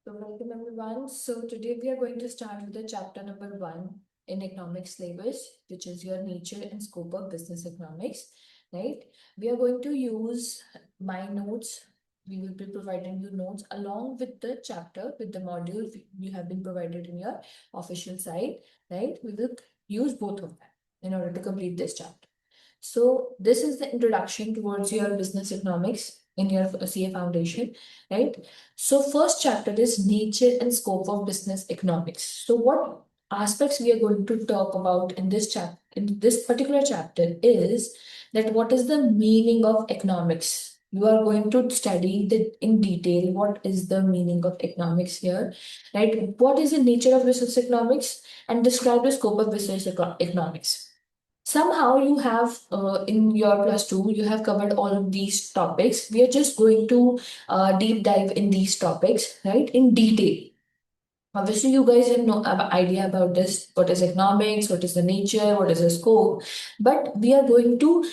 So welcome everyone. So today we are going to start with the chapter number 1 in economics syllabus, which is your nature and scope of business economics, right? We are going to use my notes. We will be providing you notes along with the chapter, with the module you have been provided in your official site, right? We will use both of them in order to complete this chapter. So this is the introduction towards your business economics in your CA foundation, right? So first chapter is nature and scope of business economics. So what aspects we are going to talk about in this chapter, in this particular chapter, is that what is the meaning of economics. You are going to study in detail what is the meaning of economics here, right? What is the nature of business economics and describe the scope of business economics. Somehow you have in your plus two, you have covered all of these topics. We are just going to deep dive in these topics, right, in detail. Obviously, you guys have no idea about this. What is economics? What is the nature? What is the scope? But we are going to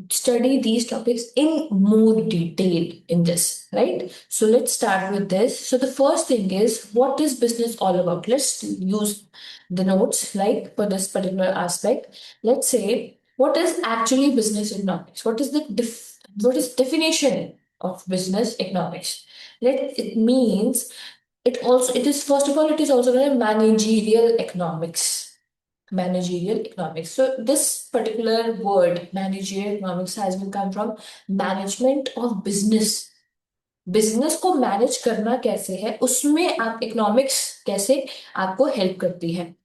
study these topics in more detail in this, right? So let's start with this. So the first thing is, what is business all about? Let's use the notes like for this particular aspect. Let's say, what is actually business economics? What is definition of business economics? It means it is first of all it is also known as managerial economics. So this particular word managerial economics has been come from management of business. Business को manage करना कैसे है उसमें आप economics कैसे आपको help करती है.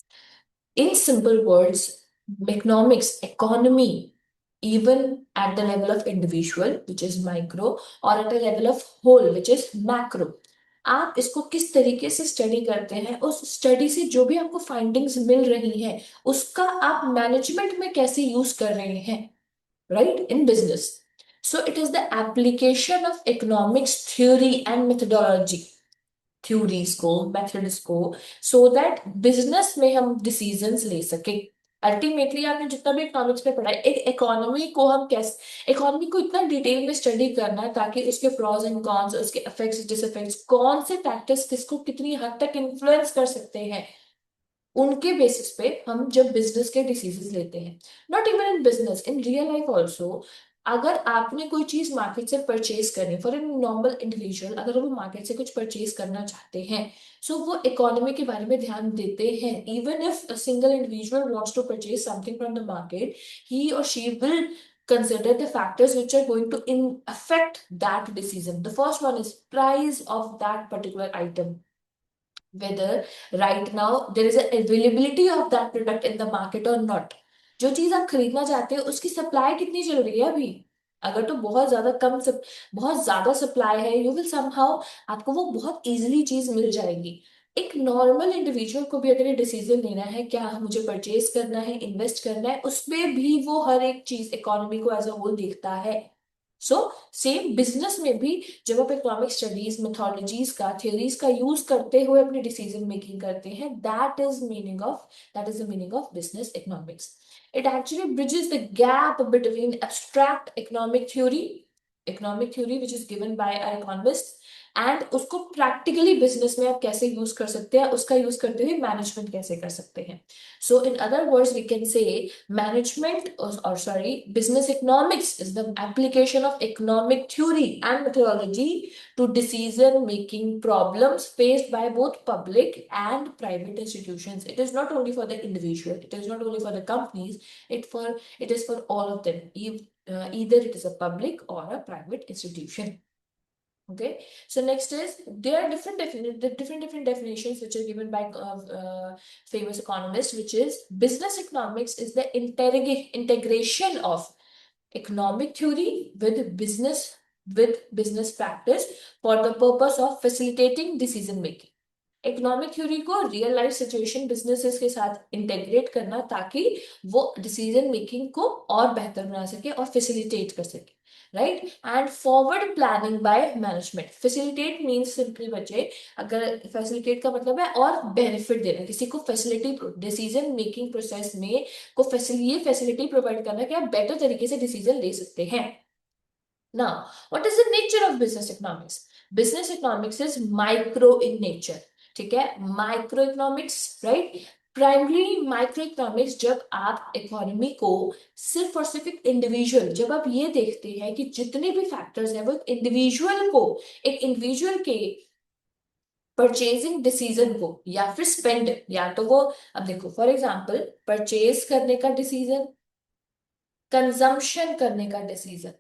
In simple words, economics, economy, even at the level of individual, which is micro, or at a level of whole, which is macro. आप इसको किस तरीके से स्टडी करते हैं, उस स्टडी से जो भी आपको फाइंडिंग्स मिल रही हैं, उसका आप मैनेजमेंट में कैसे यूज कर रहे हैं, right, in business. So it is the application of economics theory and methodology, theories को, मेथड्स को, सो दैट बिजनेस में हम डिसीजंस ले सके. अल्टीमेटली आपने जितना भी इकोनॉमिक्स में पढ़ा है, एक इकोनॉमी को हम कैसे, इकोनॉमी को इतना डिटेल में स्टडी करना ताकि उसके प्रॉस एंड कॉन्स, उसके इफेक्ट्स डिसइफेक्ट्स, कौन से फैक्टर्स किसको कितनी हद तक इन्फ्लुएंस कर सकते हैं, उनके बेसिस पे हम जब बिजनेस के डिसीजंस लेते हैं. Not even in business, in real life also. अगर आपने कोई चीज मार्केट से परचेज करनी, फॉर एन नॉर्मल इंडिविजुअल, अगर वो मार्केट से कुछ परचेज करना चाहते हैं, सो वो इकोनॉमी के बारे में ध्यान देते हैं. Even if a single individual wants to purchase something from the market, he और she will consider the factors which are going to affect that decision. The first one is price of that particular item, whether right now there is a availability of that product in the market or not. जो चीज आप खरीदना चाहते हैं उसकी supply कितनी चल रही है अभी. अगर तो बहुत ज्यादा सप्लाई है, यू विल समहाउ, आपको वो बहुत इजीली चीज मिल जाएगी. एक नॉर्मल इंडिविजुअल को भी अगर ये डिसीजन लेना है क्या मुझे परचेज करना है, इन्वेस्ट करना है, उसमें भी वो हर एक चीज इकोनॉमी को एज अ होल देखता है. सो सेम बिजनेस में भी जब आप इकोनॉमिक स्टडीज, मेथोडोलॉजीज का, थ्योरीज का यूज करते हुए अपनी डिसीजन मेकिंग करते हैं, that is the meaning of business economics. It actually bridges the gap between abstract economic theory which is given by a economist, and उसको प्रैक्टिकली बिजनेस में आप कैसे यूज कर सकते हैं, उसका यूज करते हुए मैनेजमेंट कैसे कर सकते हैं. So in other words we can say management or sorry, business economics is the application of economic theory and methodology to decision making problems faced by both public and private institutions. It is not only for the individual, it is not only for the companies, it is for all of them. Either it is a public or a private institution. Okay, so next is there are different definitions which are given by famous economists, which is business economics is the integration of economic theory with business practice for the purpose of facilitating decision making. Economic theory को real life situation businesses के साथ integrate करना ताकि वो decision making को और बेहतर बना सके और फैसिलिटेट कर सके, right. And forward planning by management. Facilitate means simply बच्चे, अगर फैसिलिटेट का मतलब है और बेनिफिट देना किसी को, फैसिलिटी डिसीजन मेकिंग प्रोसेस में को फैसिलिटी प्रोवाइड करना कि आप बेटर तरीके से डिसीजन ले सकते हैं. Now, what is the nature of business economics? Business economics is micro in nature. ठीक है, micro economics, right? Primary micro economics, जब आप इकोनॉमी को सिर्फ और सिर्फ इंडिविजुअल, जब आप ये देखते हैं कि जितने भी फैक्टर्स हैं वो एक इंडिविजुअल के परचेजिंग डिसीजन को, या फिर स्पेंड, या तो वो, अब देखो फॉर एग्जांपल, परचेज करने का डिसीजन, कंजम्पशन करने का डिसीजन,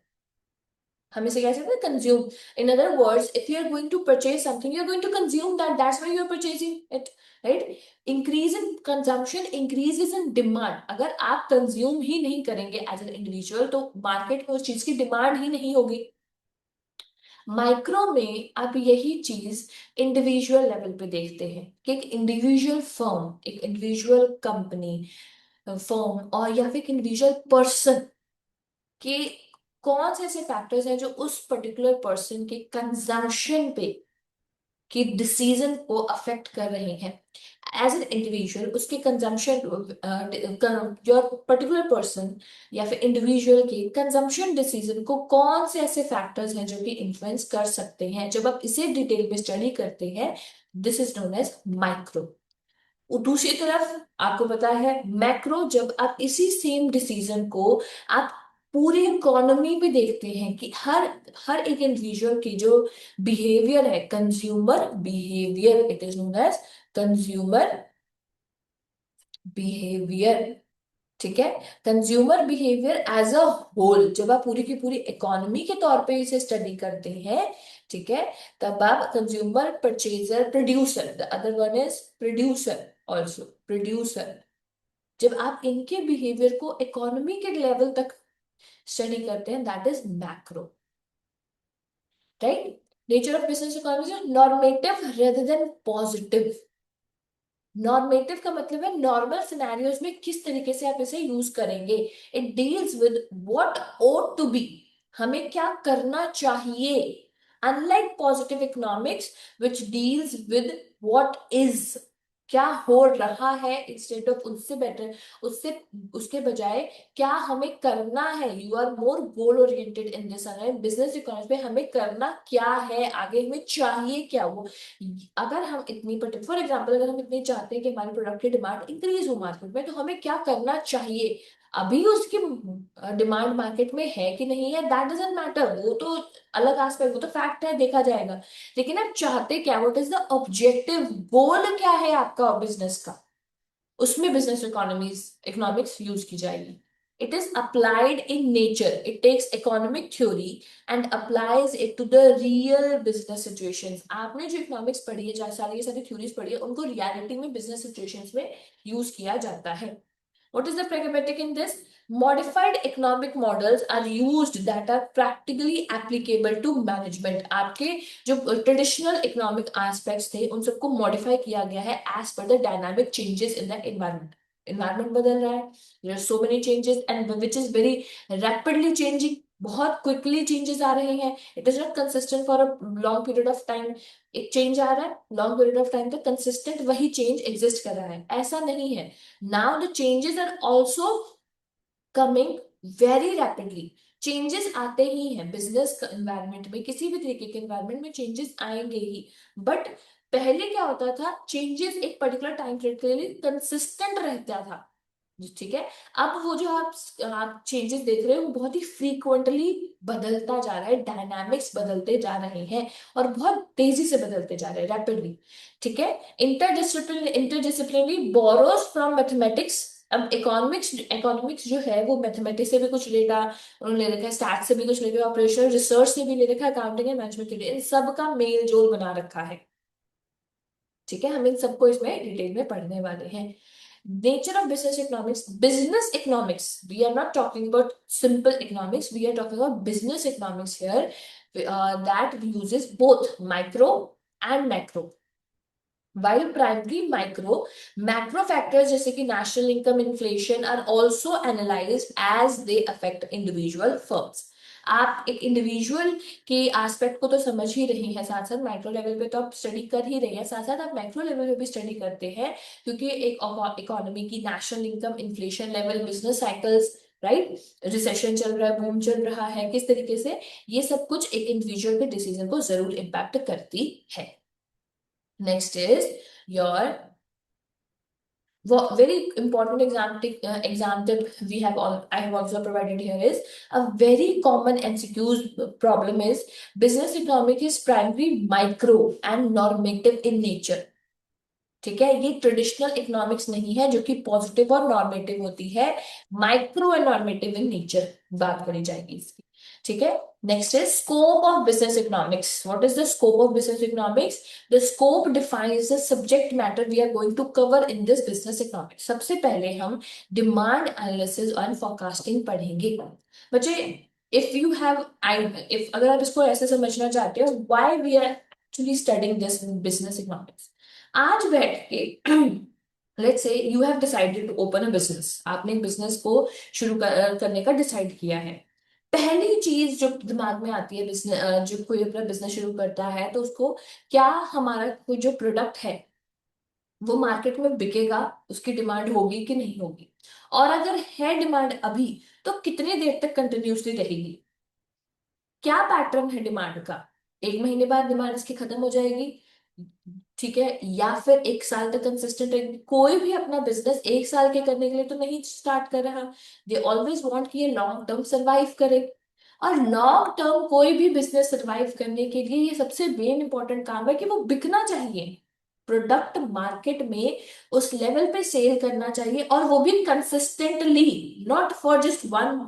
हम इसे कह सकते हैं consume. In other words, if you are going to purchase something, you are going to consume that, that's why you are purchasing it, right? Increase in consumption increases in demand. अगर आप consume ही नहीं करेंगे as an individual, तो market में उस चीज की डिमांड ही नहीं होगी. माइक्रो में आप यही चीज इंडिविजुअल लेवल पे देखते हैं कि एक इंडिविजुअल फर्म, एक इंडिविजुअल कंपनी, फर्म, और या फिर एक इंडिविजुअल पर्सन के कौन से ऐसे फैक्टर्स हैं जो उस पर्टिकुलर पर्सन के कंजम्पशन पे, की डिसीजन को अफेक्ट कर रहे हैं. एज एन इंडिविजुअल उसके कंजम्पशन, योर पर्टिकुलर पर्सन या फिर इंडिविजुअल के कंजम्पशन डिसीजन को कौन से ऐसे फैक्टर्स हैं जो कि इन्फ्लुएंस कर सकते हैं. जब आप इसे डिटेल में स्टडी करते हैं, this is known as micro. दूसरी तरफ आपको पता है मैक्रो, जब आप इसी सेम डिसीजन को आप पूरी इकोनॉमी में देखते हैं कि हर हर एक इंडिविजुअल की जो बिहेवियर है, consumer behaviour, it is known as consumer behaviour. ठीक है, consumer behaviour as a whole, जब आप पूरी की पूरी इकोनॉमी के तौर पे इसे स्टडी करते हैं, ठीक है, तब आप consumer, purchaser, producer, the other one is producer, also producer, जब आप इनके बिहेवियर को इकोनॉमी के लेवल तक स्टडी करते हैं, that is macro, right? Nature of business economy is normative rather than positive. Normative का मतलब है नॉर्मल सिनेरियोज में किस तरीके से आप इसे यूज करेंगे. It deals with what ought to be, हमें क्या करना चाहिए. Unlike positive economics which deals with what is, क्या हो रहा है, इंस्टेड ऑफ उससे बेटर, उससे उसके बजाय क्या हमें करना है. You are more goal oriented in this. Business economics में हमें करना क्या है, आगे हमें चाहिए क्या. वो अगर हम इतनी, फॉर एग्जाम्पल, अगर हम इतनी चाहते हैं कि हमारे प्रोडक्ट की डिमांड इंक्रीज हो मार्केट में, तो हमें क्या करना चाहिए. अभी उसकी डिमांड मार्केट में है कि नहीं है, दैट डजंट मैटर, वो तो अलग एस्पेक्ट, वो तो फैक्ट है, देखा जाएगा. लेकिन आप चाहते क्या, व्हाट इज द ऑब्जेक्टिव, गोल क्या है आपका बिजनेस का, उसमें बिजनेस इकोनॉमिक्स यूज की जाएगी. It is applied in nature, it takes economic theory and applies it to the real business situations. आपने जो इकोनॉमिक्स पढ़ी है, चाहे सारी ये सारी थ्योरीज पढ़ी है, उनको रियलिटी में बिजनेस सिचुएशंस में यूज किया जाता है. What is the pragmatic in this? Modified economic models are used that are practically applicable to management. आपके जो ट्रेडिशनल इकोनॉमिक एस्पेक्ट्स थे, उन सबको मॉडिफाई किया गया है as per the dynamic changes in the environment. Environment बदल रहा है, there are so many changes and which is very rapidly changing. बहुत क्विकली चेंजेस आ रहे हैं. It is not consistent for a long period of time. एक change आ रहा है, लॉन्ग पीरियड ऑफ टाइम तक कंसिस्टेंट वही चेंज एग्जिस्ट कर रहा है, ऐसा नहीं है. Now the changes are also coming very rapidly. Changes आते ही हैं बिजनेस एनवायरनमेंट में, किसी भी तरीके के एनवायरनमेंट में चेंजेस आएंगे ही. बट पहले क्या होता था, चेंजेस एक पर्टिकुलर टाइम पीरियड के लिए कंसिस्टेंट रहता था. ठीक है, अब वो जो आप चेंजेस देख रहे हो, वो बहुत ही फ्रीक्वेंटली बदलता जा रहा है, डायनामिक्स बदलते जा रहे हैं, और बहुत तेजी से बदलते जा रहे हैं, रैपिडली. ठीक है, इंटरडिसिप्लिनरी बोरोस फ्रॉम मैथमेटिक्स. अब इकोनॉमिक्स जो है वो मैथमेटिक्स से भी कुछ डेटा उन्होंने ले रखा है, स्टैट्स से भी कुछ ले रखा है, ऑपरेशनल रिसर्च से भी ले रखा है, अकाउंटिंग एंड मैनेजमेंट के लिए, इन सब का मेल जोल बना रखा है. ठीक है, हम इन सबको इसमें डिटेल में पढ़ने वाले हैं. Nature of business economics. Business economics, we are not talking about simple economics, we are talking about business economics here, that uses both micro and macro. While primary micro, macro factors जैसे कि national income, inflation are also analyzed as they affect individual firms. आप एक individual के aspect को तो समझ ही रहे हैं, साथ साथ माइक्रो लेवल पे तो आप स्टडी कर ही रहे हैं, साथ साथ आप मैक्रो लेवल पे भी स्टडी करते हैं, क्योंकि एक इकोनॉमी की national income, inflation level, business cycles, right, recession चल रहा है, बूम चल रहा है, किस तरीके से, ये सब कुछ एक इंडिविजुअल के डिसीजन को जरूर इम्पैक्ट करती है। Next is your very important exam that we have all I have also provided here is a very common MCQ's problem is business economic is primarily micro and normative in nature। ठीक है, ये traditional economics नहीं है जो कि positive और normative होती है, micro and normative in nature बात करी जाएगी इसकी। ठीक है, नेक्स्ट है scope of business economics. What is the scope of business economics? The scope defines the subject matter we are going to cover in this business economics. सबसे पहले हम डिमांड एनालिसिस और फोरकास्टिंग पढ़ेंगे बच्चे। If you have I if अगर आप इसको ऐसे समझना चाहते हो, why we are actually studying this business economics. आज बैठ के let's say you have decided to open a business, आपने बिजनेस को शुरू करने का डिसाइड किया है। पहली चीज जो दिमाग में आती है बिजनेस, जो कोई अपना बिजनेस शुरू करता है तो उसको, क्या हमारा कोई जो प्रोडक्ट है वो मार्केट में बिकेगा, उसकी डिमांड होगी कि नहीं होगी, और अगर है डिमांड अभी तो कितने देर तक कंटिन्यूसली रहेगी, क्या पैटर्न है डिमांड का, एक महीने बाद डिमांड इसकी खत्म हो जाएगी, ठीक है, या फिर एक साल तक कंसिस्टेंट रहेगी। कोई भी अपना बिजनेस एक साल के करने के लिए तो नहीं स्टार्ट कर रहा, दे ऑलवेज वांट कि ये लॉन्ग टर्म सरवाइव करे। और लॉन्ग टर्म कोई भी बिजनेस सरवाइव करने के लिए ये सबसे मेन इंपॉर्टेंट काम है कि वो बिकना चाहिए, प्रोडक्ट मार्केट में उस लेवल पे सेल करना चाहिए, और वो भी consistently, not for just one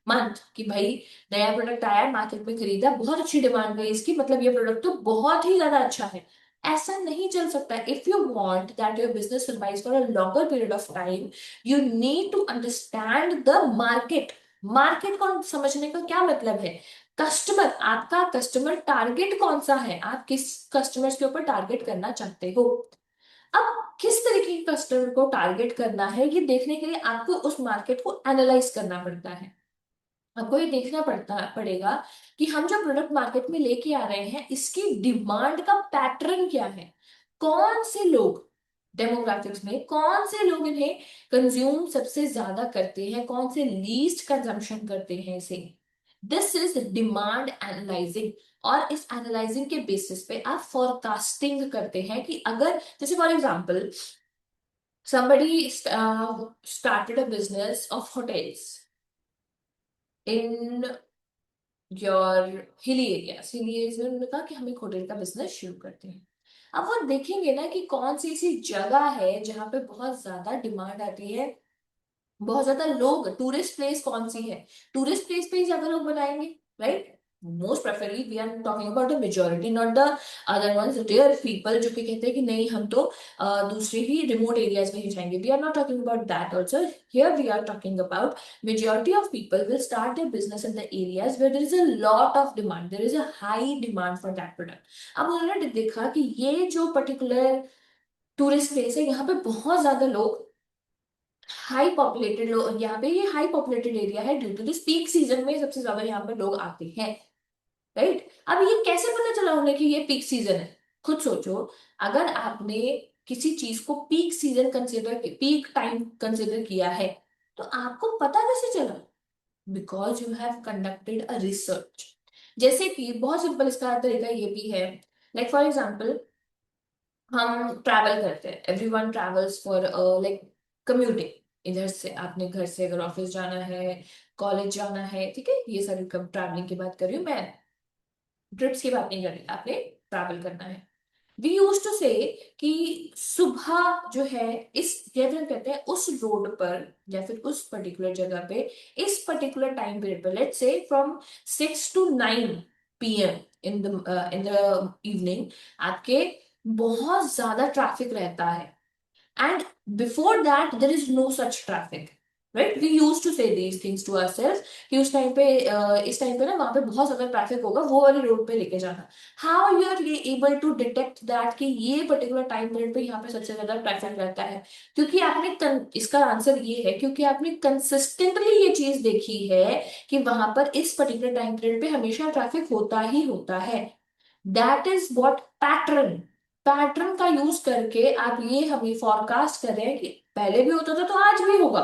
month कि भाई नया प्रोडक्ट आया मार्केट में, खरीदा, बहुत अच्छी डिमांड है इसकी, मतलब ये प्रोडक्ट तो बहुत ही ज्यादा अच्छा है। ऐसा नहीं चल सकता। If you want that your business survive for a longer period of time, you need to understand the market. Market को समझने का क्या मतलब है? कस्टमर, आपका कस्टमर टारगेट कौन सा है, आप किस कस्टमर्स के ऊपर टारगेट करना चाहते हो। अब किस तरीके के कस्टमर को टारगेट करना है ये देखने के लिए आपको उस मार्केट को एनालाइज करना पड़ता है। आपको ये देखना पड़ेगा कि हम जो प्रोडक्ट मार्केट में लेके आ रहे हैं इसकी डिमांड का पैटर्न क्या है, कौन से लोग, डेमोग्राफिक्स में कौन से लोग इन्हें कंज्यूम सबसे ज्यादा करते हैं, कौन से लीस्ट कंजम्पशन करते हैं इसे। This is demand analysing. और इस एनालाइजिंग के बेसिस पे आप फोरकास्टिंग करते हैं कि अगर जैसे for example somebody started a business of hotels in your hilly areas. Hilly areas में उन्होंने कहा कि हम एक होटल का बिजनेस शुरू करते हैं। अब वो देखेंगे ना कि कौन सी ऐसी जगह है जहाँ पे बहुत ज्यादा डिमांड आती है, बहुत ज्यादा लोग, टूरिस्ट प्लेस कौन सी है, टूरिस्ट प्लेस पे ही ज्यादा लोग बनाएंगे, right. Most preferably we are talking about the majority, not the other ones, rare people जो कि कहते हैं कि नहीं हम तो दूसरे ही रिमोट एरियाज में ही जाएंगे। We are not talking about that also, here we are talking about majority of people will start their business in the areas where there is a lot of demand, there is a high demand for that product। अब उन्होंने देखा कि ये जो particular tourist place है यहाँ पे बहुत ज्यादा लोग, हाई पॉपुलेटेड लोग, यहाँ पे ये हाई पॉपुलेटेड एरिया है, due to this peak season में सबसे ज्यादा यहाँ पे लोग आते हैं, राइट। अब ये कैसे पता चला उन्हें कि ये पीक सीजन है? खुद सोचो, अगर आपने किसी चीज को peak season consider, peak time consider किया है तो आपको पता कैसे चला? Because you have conducted a research. जैसे कि बहुत सिंपल इसका तरीका ये भी है, लाइक फॉर एग्जाम्पल हम ट्रैवल करते हैं, every one travels for like commuting. इधर से आपने घर से अगर ऑफिस जाना है, कॉलेज जाना है, ठीक है, ये सारी ट्रैवलिंग की बात कर रही हूँ मैं, ट्रिप्स की बात नहीं कर रही, आपने ट्रैवल करना है। वी यूज टू से कि सुबह जो है, इस या फिर हम कहते हैं उस रोड पर या फिर उस पर्टिकुलर जगह पे इस पर्टिकुलर टाइम पीरियड पर, let's say from 6 to 9 PM in the evening, आपके बहुत ज्यादा ट्रैफिक रहता है, and before that there is no such traffic, right? We used to say these things to ourselves कि उस टाइम पे इस टाइम पे ना वहां पे बहुत ज्यादा ट्रैफिक होगा, वो वाली रोड पे लेके जाना। How you are able to detect that कि ये पर्टिकुलर टाइम पीरियड पे यहाँ पे सबसे ज्यादा ट्रैफिक रहता है? क्योंकि आपने इसका आंसर ये है क्योंकि आपने कंसिस्टेंटली ये चीज देखी है कि वहां पर इस पर्टिकुलर टाइम पीरियड पे हमेशा ट्रैफिक होता ही होता है। That is what pattern. Pattern का यूज करके आप ये हमें फॉरकास्ट कर रहे हैं कि पहले भी होता था तो आज भी होगा।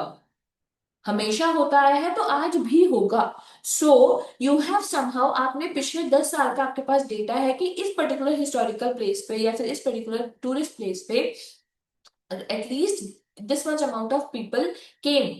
हमेशा होता आया है तो आज भी होगा। सो यू हैव समहाउ, आपने पिछले 10 साल का आपके पास डेटा है कि इस पर्टिकुलर हिस्टोरिकल प्लेस पे या फिर इस पर्टिकुलर टूरिस्ट प्लेस पे at least this much amount of people came,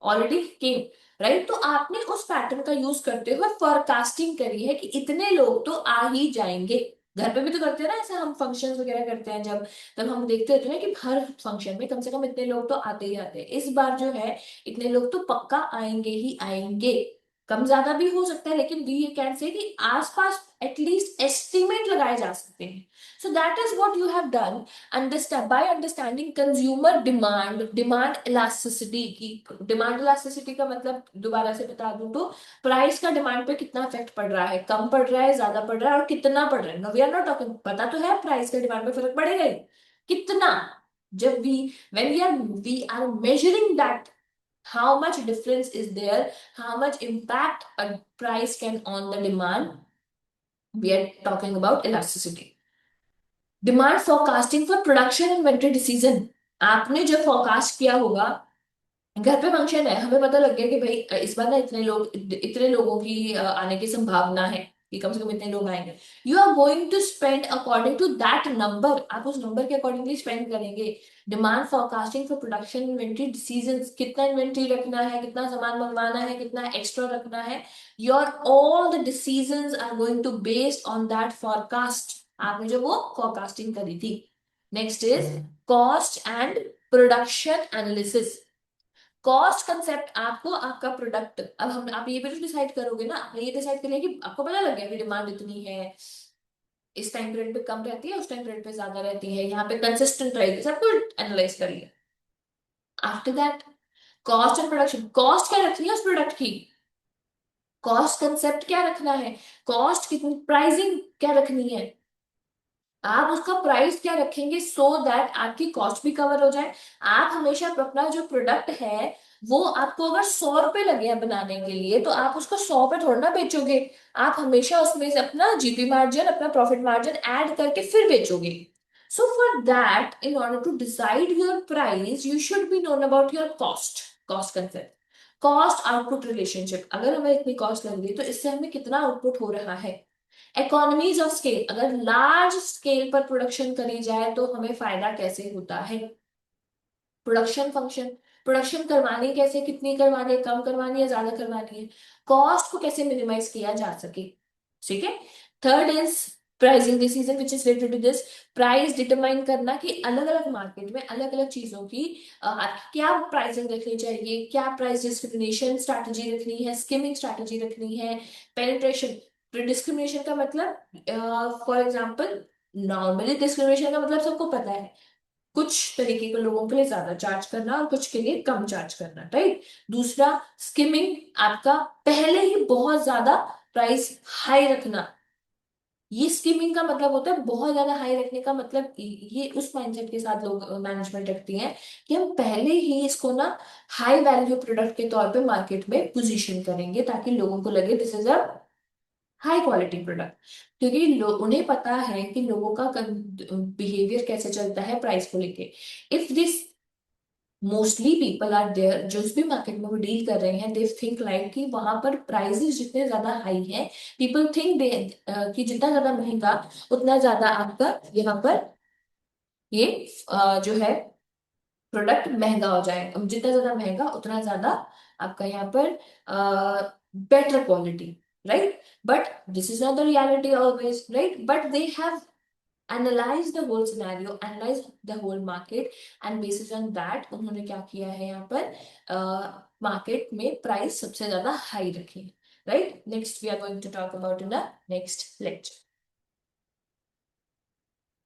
already came, right. तो आपने उस पैटर्न का यूज करते हुए फोरकास्टिंग करी है कि इतने लोग तो आ ही जाएंगे। घर पे भी तो करते हैं ना ऐसा, हम फंक्शन वगैरह करते हैं जब, तब हम देखते रहते हैं ना कि हर फंक्शन में कम से कम इतने लोग तो आते ही आते हैं। इस बार जो है इतने लोग तो पक्का आएंगे ही आएंगे। कम ज्यादा भी हो सकता है, लेकिन वी कैन से कि आसपास एटलीस्ट एस्टिमेट लगाए जा सकते हैं। So that is what you have done. Understand by understanding consumer demand, demand elasticity की। डिमांड इलास्टिसिटी का मतलब दोबारा से बता दूं तो प्राइस का डिमांड पे कितना इफेक्ट पड़ रहा है, कम पड़ रहा है, ज्यादा पड़ रहा है और कितना पड़ रहा है। No we are not talking, पता तो है प्राइस का डिमांड पे फर्क पड़ेगा ही, कितना। जब we when we are measuring that how much difference is there, how much impact a price can on the demand, we are talking about elasticity. Demand forecasting for production inventory decision. आपने जब forecast किया होगा, घर पे function है, हमें पता लग गया कि भाई इस बार ना इतने लोगों की आने की संभावना है कि कम से कम इतने लोग आएंगे। You are going to spend according to that number, आप उस नंबर के अकॉर्डिंगली स्पेंड करेंगे। Demand forecasting for production inventory decisions, कितना इन्वेंटरी रखना है, कितना सामान मंगवाना है, कितना एक्स्ट्रा रखना है, your all the decisions are going to based on that forecast, आपने जो वो फोरकास्टिंग करी थी। Next is cost and production analysis. Cost concept आपको आपका प्रोडक्ट, अब हम आप ये भी डिसाइड करोगे ना, आपने ये डिसाइड कर लिया कि आपको पता लग गया कि डिमांड इतनी है, इस टाइम पीरियड पे कम रहती है, उस टाइम पीरियड पे ज्यादा रहती है, यहाँ पे कंसिस्टेंट रहेगी, सब कुछ एनालाइज कर लिया। After that cost and production, cost क्या रखनी है उस प्रोडक्ट की, कॉस्ट कंसेप्ट क्या रखना है, कॉस्ट कितनी, प्राइसिंग क्या रखनी है, आप उसका प्राइस क्या रखेंगे सो दैट आपकी कॉस्ट भी कवर हो जाए। आप हमेशा अपना जो प्रोडक्ट है वो आपको अगर 100 रुपए लगे हैं बनाने के लिए तो आप उसको 100 पे थोड़ा ना बेचोगे। आप हमेशा उसमें से अपना जीपी मार्जिन, अपना प्रॉफिट मार्जिन ऐड करके फिर बेचोगे। So for that, in order to decide your price, you should be known about your cost, cost concept, cost output relationship. अगर हमें इतनी कॉस्ट लग रही है तो इससे हमें कितना आउटपुट हो रहा है। इकोनॉमीज ऑफ स्केल, अगर लार्ज स्केल पर प्रोडक्शन करी जाए तो हमें फायदा कैसे होता है। प्रोडक्शन फंक्शन, प्रोडक्शन करवानी कैसे, कितनी करवानी है, कम करवानी है, ज्यादा करवानी है, कॉस्ट को कैसे मिनिमाइज किया जा सके। ठीक है। Third is pricing decision which is related to this. Price determine करना कि अलग अलग मार्केट में अलग अलग चीजों की क्या प्राइसिंग रखनी चाहिए, क्या प्राइस डिस्क्रिमिनेशन स्ट्रैटेजी रखनी है, स्किमिंग स्ट्रैटेजी रखनी है, पेनिट्रेशन। डिस्क्रिमिनेशन का मतलब फॉर एग्जाम्पल, नॉर्मली डिस्क्रिमिनेशन का मतलब सबको पता है, कुछ तरीके के लोगों के लिए ज्यादा चार्ज करना और कुछ के लिए कम चार्ज करना, राइट। दूसरा स्किमिंग, आपका पहले ही बहुत ज्यादा प्राइस हाई रखना। ये स्कीमिंग का मतलब होता है बहुत ज्यादा हाई रखने का मतलब, ये उस माइंडसेट के साथ लोग मैनेजमेंट रखती हैं कि हम पहले ही इसको ना हाई वैल्यू प्रोडक्ट के तौर पे मार्केट में पोजीशन करेंगे ताकि लोगों को लगे this is a high quality product. क्योंकि उन्हें पता है कि लोगों का बिहेवियर कैसे चलता है प्राइस को लेके। If this mostly people are there, जो भी मार्केट में वो डील कर रहे हैं, दे थिंक लाइक कि वहां पर प्राइसेस जितने ज्यादा हाई हैं, पीपल थिंक दे कि जितना ज्यादा महंगा उतना ज्यादा आपका यहाँ पर ये जो है प्रोडक्ट महंगा हो जाए, जितना ज्यादा महंगा उतना ज्यादा आपका यहाँ पर better quality, right. But this is not the reality always, right, but they have analyze the whole scenario, analyze the whole market, and basis on that उन्होंने क्या किया है यहाँ पर मार्केट में प्राइस सबसे ज्यादा हाई रखी है, right. Next we are going to talk about in the next lecture.